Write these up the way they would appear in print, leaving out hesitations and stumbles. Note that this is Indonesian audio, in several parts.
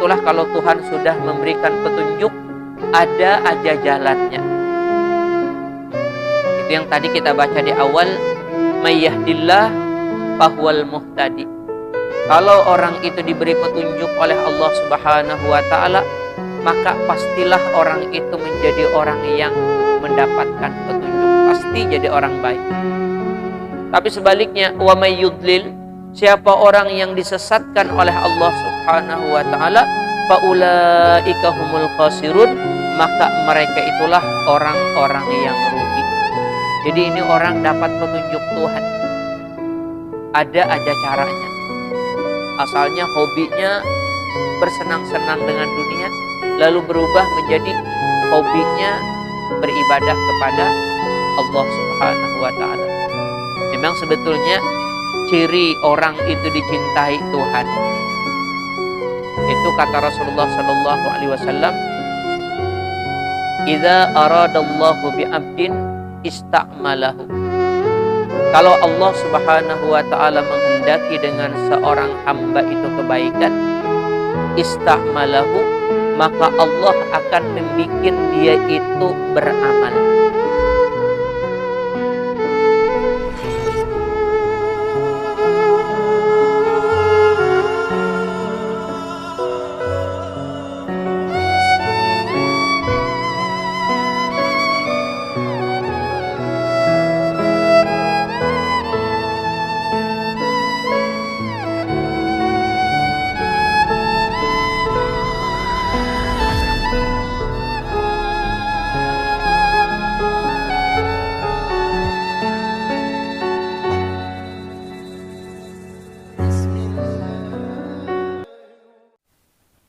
itulah kalau Tuhan sudah memberikan petunjuk, ada aja jalannya. Itu yang tadi kita baca di awal, may yahdillah fahuwal muhtadi. Kalau orang itu diberi petunjuk oleh Allah Subhanahu wa taala, maka pastilah orang itu menjadi orang yang mendapatkan petunjuk, pasti jadi orang baik. Tapi sebaliknya, wa may yudlil, siapa orang yang disesatkan oleh Allah Subhanahu wa taala, faulaika humul khasirun, maka mereka itulah orang-orang yang rugi. Jadi ini orang dapat petunjuk Tuhan, ada aja caranya. Asalnya hobinya bersenang-senang dengan dunia, lalu berubah menjadi hobinya beribadah kepada Allah Subhanahu wa taala. Memang sebetulnya ciri orang itu dicintai Tuhan, itu kata Rasulullah sallallahu alaihi wasallam, "Idza aradallahu bi'abdin ista'malahu." Kalau Allah Subhanahu wa taala menghendaki dengan seorang hamba itu kebaikan, ista'malahu, maka Allah akan membikin dia itu beramal.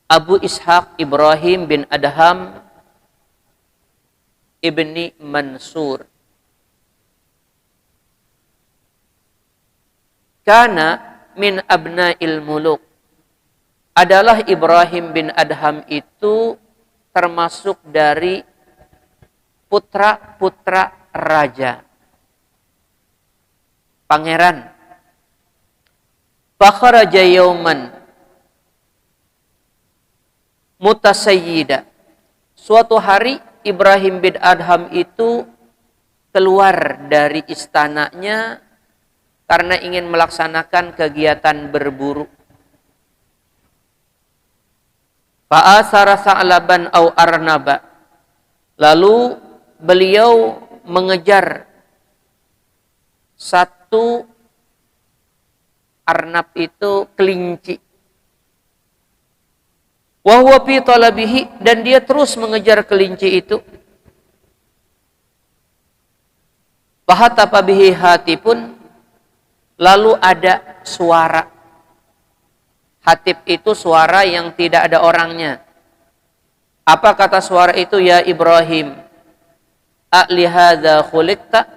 Abu Ishaq Ibrahim bin Adham ibni Mansur, kana min abna'il muluk, adalah Ibrahim bin Adham itu termasuk dari putra-putra raja, pangeran. Fakharaja yauman mutasayyida, suatu hari Ibrahim bin Adham itu keluar dari istananya karena ingin melaksanakan kegiatan berburu. Fa'asara sa'laban au arnaba, lalu beliau mengejar satu arnab, itu kelinci. Wa huwa fi talabihi, dan dia terus mengejar kelinci itu. Fahatapa bihi hatipun, lalu ada suara. Hatib itu suara yang tidak ada orangnya. Apa kata suara itu? Ya Ibrahim, a'li hadza khuliqta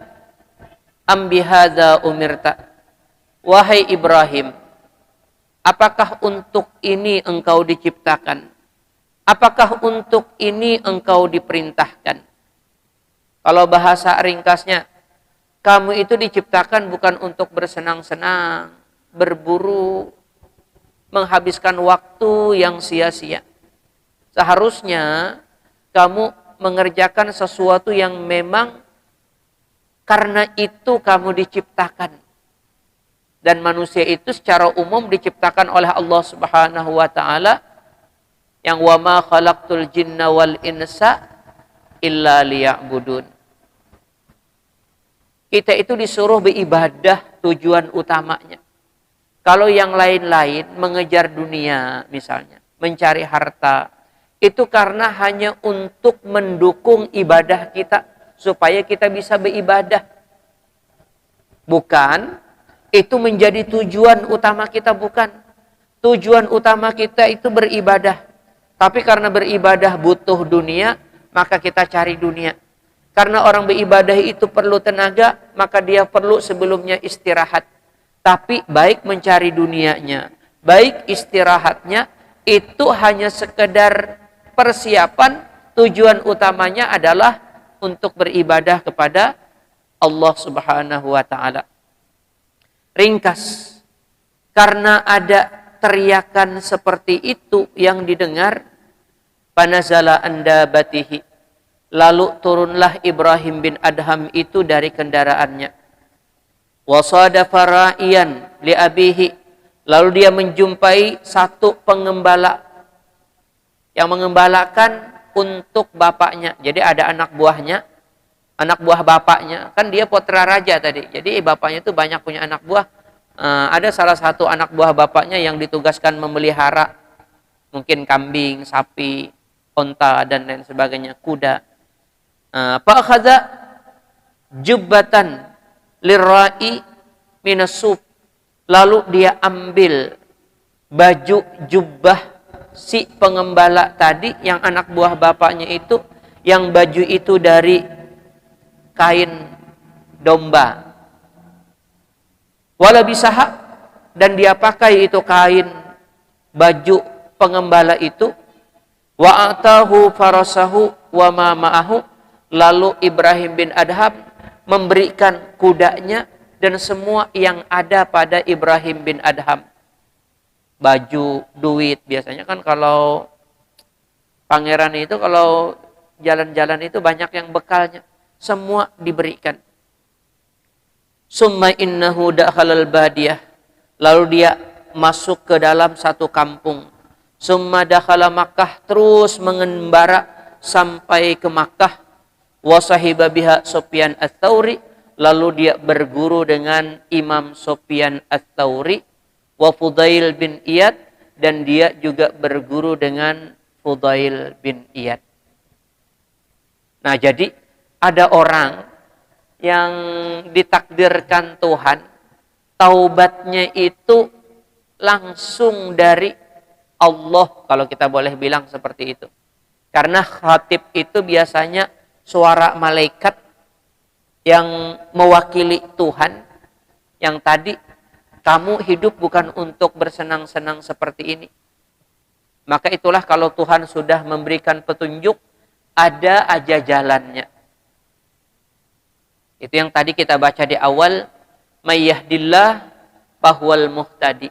am bihadza umirta. Wahai Ibrahim, apakah untuk ini engkau diciptakan? Apakah untuk ini engkau diperintahkan? Kalau bahasa ringkasnya, kamu itu diciptakan bukan untuk bersenang-senang, berburu, menghabiskan waktu yang sia-sia. Seharusnya kamu mengerjakan sesuatu yang memang karena itu kamu diciptakan. Dan manusia itu secara umum diciptakan oleh Allah Subhanahu wa taala, yang wa ma khalaqtul jinna wal insa illa liya'budun. Kita itu disuruh beribadah, tujuan utamanya. Kalau yang lain-lain mengejar dunia misalnya, mencari harta, itu karena hanya untuk mendukung ibadah kita supaya kita bisa beribadah. Bukan itu menjadi tujuan utama kita, bukan. Tujuan utama kita itu beribadah. Tapi karena beribadah butuh dunia, maka kita cari dunia. Karena orang beribadah itu perlu tenaga, maka dia perlu sebelumnya istirahat. Tapi baik mencari dunianya, baik istirahatnya, itu hanya sekedar persiapan. Tujuan utamanya adalah untuk beribadah kepada Allah Subhanahu wa ta'ala. Ringkas, karena ada teriakan seperti itu yang didengar, panazala andabatihi, lalu turunlah Ibrahim bin Adham itu dari kendaraannya. Wasadafa ra'iyan li abihi, lalu dia menjumpai satu pengembala yang mengembalakan untuk bapaknya. Jadi ada anak buahnya, anak buah bapaknya, kan dia putra raja tadi. Jadi bapaknya itu banyak punya anak buah. Ada salah satu anak buah bapaknya yang ditugaskan memelihara mungkin kambing, sapi, onta dan lain sebagainya, kuda. Fa'akhadha jubbatan lirra'i minasub, lalu dia ambil baju jubbah si pengembala tadi yang anak buah bapaknya itu, yang baju itu dari kain domba. Wala bisaha, dan dia pakai itu kain baju pengembala itu. Wa atahu farasahu wa ma ma'ahu, lalu Ibrahim bin Adham memberikan kudanya dan semua yang ada pada Ibrahim bin Adham. Baju, duit, biasanya kan kalau pangeran itu kalau jalan-jalan itu banyak yang bekalnya, semua diberikan. Summa innahu dakhalal badiyah, lalu dia masuk ke dalam satu kampung. Summa dakhala Makkah, terus mengembara sampai ke Makkah. Wa sahiba biha Sufyan ats-Tsauri, lalu dia berguru dengan Imam Sufyan ats-Tsauri. Wa Fudail bin Iyad, dan dia juga berguru dengan Fudail bin Iyad. Nah, jadi ada orang yang ditakdirkan Tuhan taubatnya itu langsung dari Allah, kalau kita boleh bilang seperti itu. Karena khatib itu biasanya suara malaikat yang mewakili Tuhan, yang tadi kamu hidup bukan untuk bersenang-senang seperti ini. Maka itulah kalau Tuhan sudah memberikan petunjuk, ada aja jalannya. Itu yang tadi kita baca di awal, may yahdillah fahuwal muhtadi.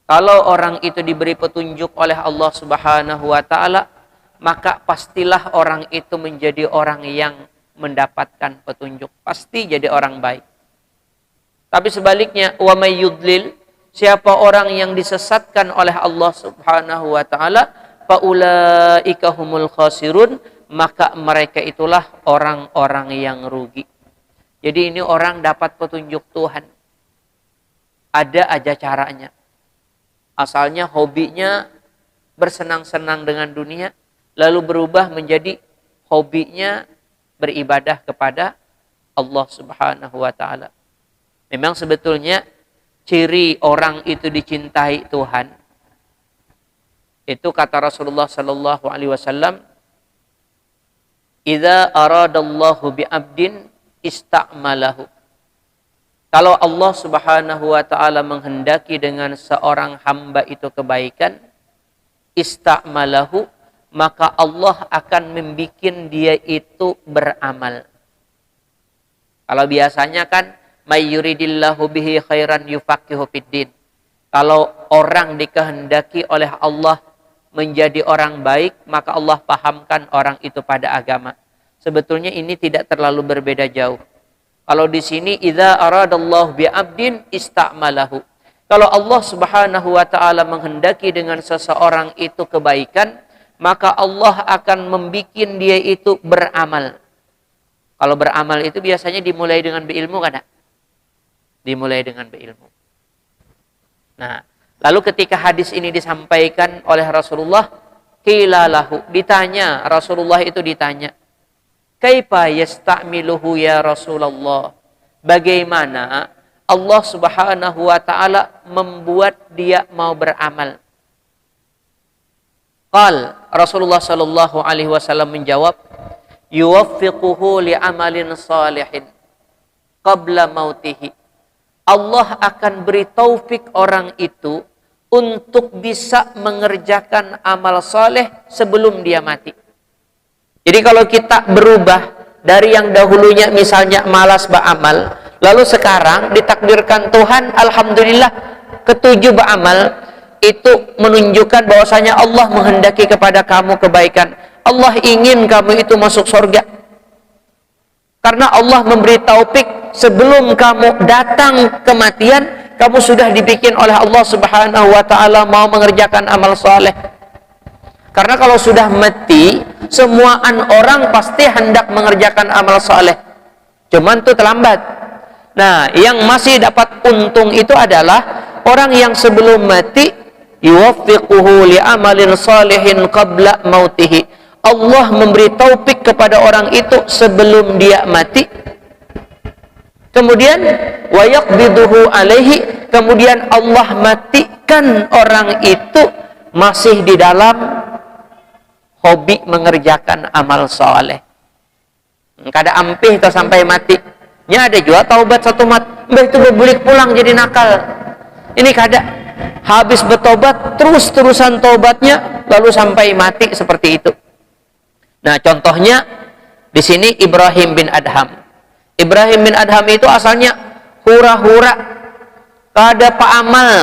Kalau orang itu diberi petunjuk oleh Allah Subhanahu wa taala, maka pastilah orang itu menjadi orang yang mendapatkan petunjuk, pasti jadi orang baik. Tapi sebaliknya, wa may yudlil, siapa orang yang disesatkan oleh Allah Subhanahu wa taala, faulaika humul khasirun, maka mereka itulah orang-orang yang rugi. Jadi ini orang dapat petunjuk Tuhan, ada aja caranya. Asalnya hobinya bersenang-senang dengan dunia, lalu berubah menjadi hobinya beribadah kepada Allah Subhanahu wa taala. Memang sebetulnya ciri orang itu dicintai Tuhan, itu kata Rasulullah sallallahu alaihi wasallam, "Idza aradallahu bi 'abdin ista'malahu." Kalau Allah Subhanahu wa taala menghendaki dengan seorang hamba itu kebaikan, ista'malahu, maka Allah akan membikin dia itu beramal. Kalau biasanya kan may yuridillahu bihi khairan yufaqihu fiddin. Kalau orang dikehendaki oleh Allah menjadi orang baik, maka Allah pahamkan orang itu pada agama. Sebetulnya ini tidak terlalu berbeda jauh. Kalau di sini idza aradallahu bi 'abdin ista'malahu. Kalau Allah Subhanahu wa taala menghendaki dengan seseorang itu kebaikan, maka Allah akan membuat dia itu beramal. Kalau beramal itu biasanya dimulai dengan berilmu kan? Dimulai dengan berilmu. Nah, lalu ketika hadis ini disampaikan oleh Rasulullah, qila lahu, ditanya, Rasulullah itu ditanya, kaifa yasta'miluhu ya Rasulullah? Bagaimana Allah Subhanahu wa taala membuat dia mau beramal? Rasulullah sallallahu alaihi wasallam menjawab, yuwaffiquhu li'amalin salihin qabla mautihi. Allah akan beri taufik orang itu untuk bisa mengerjakan amal saleh sebelum dia mati. Jadi kalau kita berubah dari yang dahulunya misalnya malas beramal, lalu sekarang ditakdirkan Tuhan alhamdulillah ketujuh beramal, itu menunjukkan bahwasanya Allah menghendaki kepada kamu kebaikan. Allah ingin kamu itu masuk surga. Karena Allah memberi taufik sebelum kamu datang kematian, kamu sudah dibikin oleh Allah Subhanahu wa taala mau mengerjakan amal soleh. Karena kalau sudah mati, semuaan orang pasti hendak mengerjakan amal soleh. Cuman itu terlambat. Nah, yang masih dapat untung itu adalah orang yang sebelum mati yuwaffiquhu li amalin salihin qabla mautihi. Allah memberi taufik kepada orang itu sebelum dia mati. Kemudian wa yaqbiduhu alaihi, kemudian Allah matikan orang itu masih di dalam hobi mengerjakan amal soleh. Kada ampih atau sampai mati. Nya ada juga taubat satu mat, mbah itu berbulik pulang jadi nakal. Ini kada. Habis bertobat, terus-terusan tobatnya, lalu sampai mati seperti itu. Nah, contohnya di sini Ibrahim bin Adham. Ibrahim bin Adham itu asalnya hura-hura, kada paamal.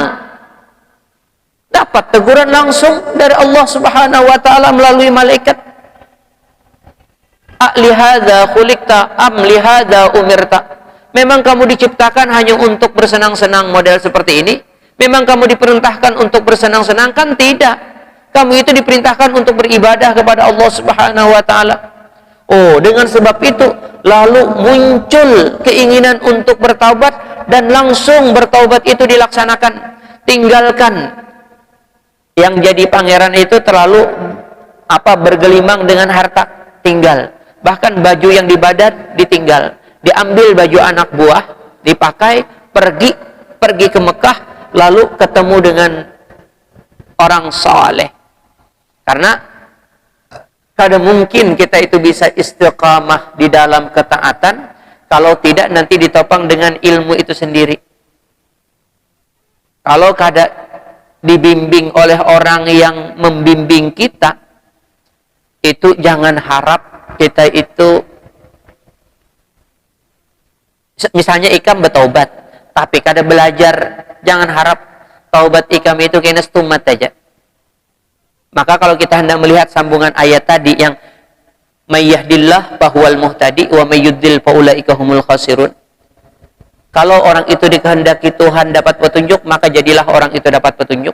Dapat teguran langsung dari Allah Subhanahu wa taala melalui malaikat. Lihadza khuliqta am lihadza umirta. Memang kamu diciptakan hanya untuk bersenang-senang model seperti ini? Memang kamu diperintahkan untuk bersenang-senang? Kan tidak. Kamu itu diperintahkan untuk beribadah kepada Allah Subhanahu wa taala. Oh, dengan sebab itu lalu muncul keinginan untuk bertaubat dan langsung bertaubat itu dilaksanakan. Tinggalkan yang jadi pangeran itu terlalu bergelimang dengan harta, tinggal. Bahkan baju yang di badan ditinggal, diambil baju anak buah, dipakai, pergi ke Mekah, lalu ketemu dengan orang saleh. Karena kada mungkin kita itu bisa istiqamah di dalam ketaatan kalau tidak nanti ditopang dengan ilmu itu sendiri. Kalau kada dibimbing oleh orang yang membimbing kita, itu jangan harap kita itu, misalnya ikam bertaubat tapi kada belajar, jangan harap taubat ikam itu kena stumat aja. Maka kalau kita hendak melihat sambungan ayat tadi yang mayyahdillah fahuwal muhtadi wa mayyudlil faulaika humul khasirun, kalau orang itu dikehendaki Tuhan dapat petunjuk, maka jadilah orang itu dapat petunjuk.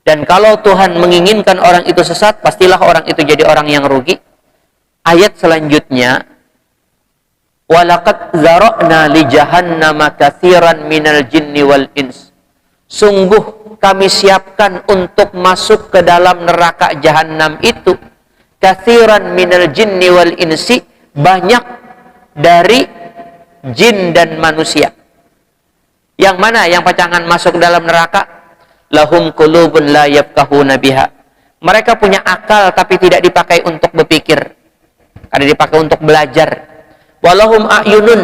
Dan kalau Tuhan menginginkan orang itu sesat, pastilah orang itu jadi orang yang rugi. Ayat selanjutnya, walaqad zara'na li jahannama katsiran minal jinni wal ins. Sungguh kami siapkan untuk masuk ke dalam neraka jahanam itu katsiran minal jinni wal insi, banyak dari jin dan manusia. Yang mana yang pacangan masuk dalam neraka? Lahum qulubun la yafqahuna biha. Mereka punya akal tapi tidak dipakai untuk berpikir, ada dipakai untuk belajar. Walahum a'yunun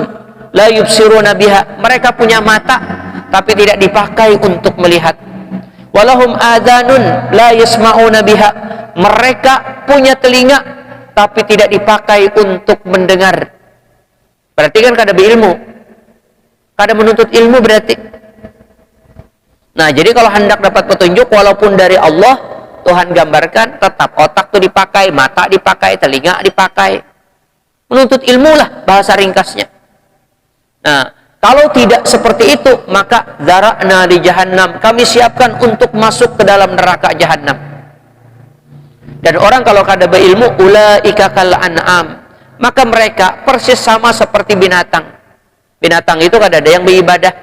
la yubsiruna biha. Mereka punya mata tapi tidak dipakai untuk melihat. Walahum adhanun la yasma'una biha. Mereka punya telinga tapi tidak dipakai untuk mendengar. Berarti kan kada berilmu, kada menuntut ilmu berarti. Nah, jadi kalau hendak dapat petunjuk walaupun dari Allah, Tuhan gambarkan tetap otak itu dipakai, mata dipakai, telinga dipakai. Menuntut ilmu lah bahasa ringkasnya. Nah, kalau tidak seperti itu, maka zara'na di jahannam, kami siapkan untuk masuk ke dalam neraka jahannam. Dan orang kalau kada berilmu, ulaika kal an'am, maka mereka persis sama seperti binatang. Binatang itu kada ada yang beribadah.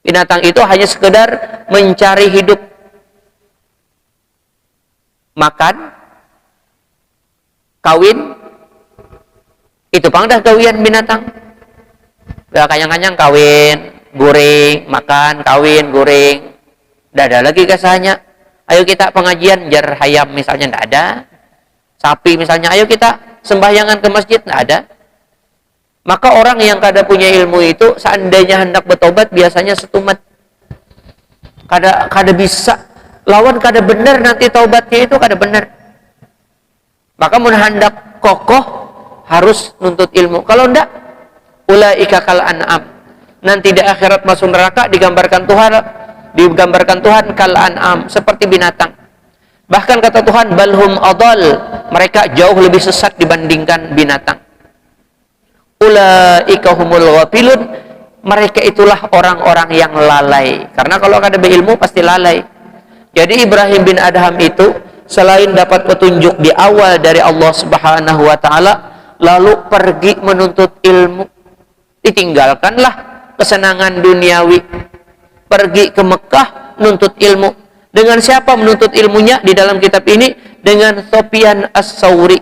Binatang itu hanya sekedar mencari hidup, makan, kawin, itu pangdah gawian binatang. Udah kanyang-kanyang kawin, goreng, makan, kawin, goreng. Tidak ada lagi kesahnya. Ayo kita pengajian, jar hayam misalnya, tidak ada. Sapi misalnya, ayo kita sembahyangan ke masjid, tidak ada. Maka orang yang kada punya ilmu itu, seandainya hendak bertobat, biasanya setumat. Kada bisa. Lawan kada benar nanti taubatnya itu kada benar. Maka mun hendak kokoh, harus nuntut ilmu. Kalau ndak, ulaika kal an'am. Nanti di akhirat masuk neraka, digambarkan Tuhan, Digambarkan Tuhan kal an'am, seperti binatang. Bahkan kata Tuhan balhum adal, mereka jauh lebih sesat dibandingkan binatang. Ulaika humul ghafilun, mereka itulah orang-orang yang lalai. Karena kalau ada berilmu pasti lalai. Jadi Ibrahim bin Adham itu selain dapat petunjuk di awal dari Allah Subhanahu wa taala, lalu pergi menuntut ilmu. Ditinggalkanlah kesenangan duniawi, pergi ke Mekah nuntut ilmu. Dengan siapa menuntut ilmunya di dalam kitab ini? Dengan Sufyan As-Tsauri.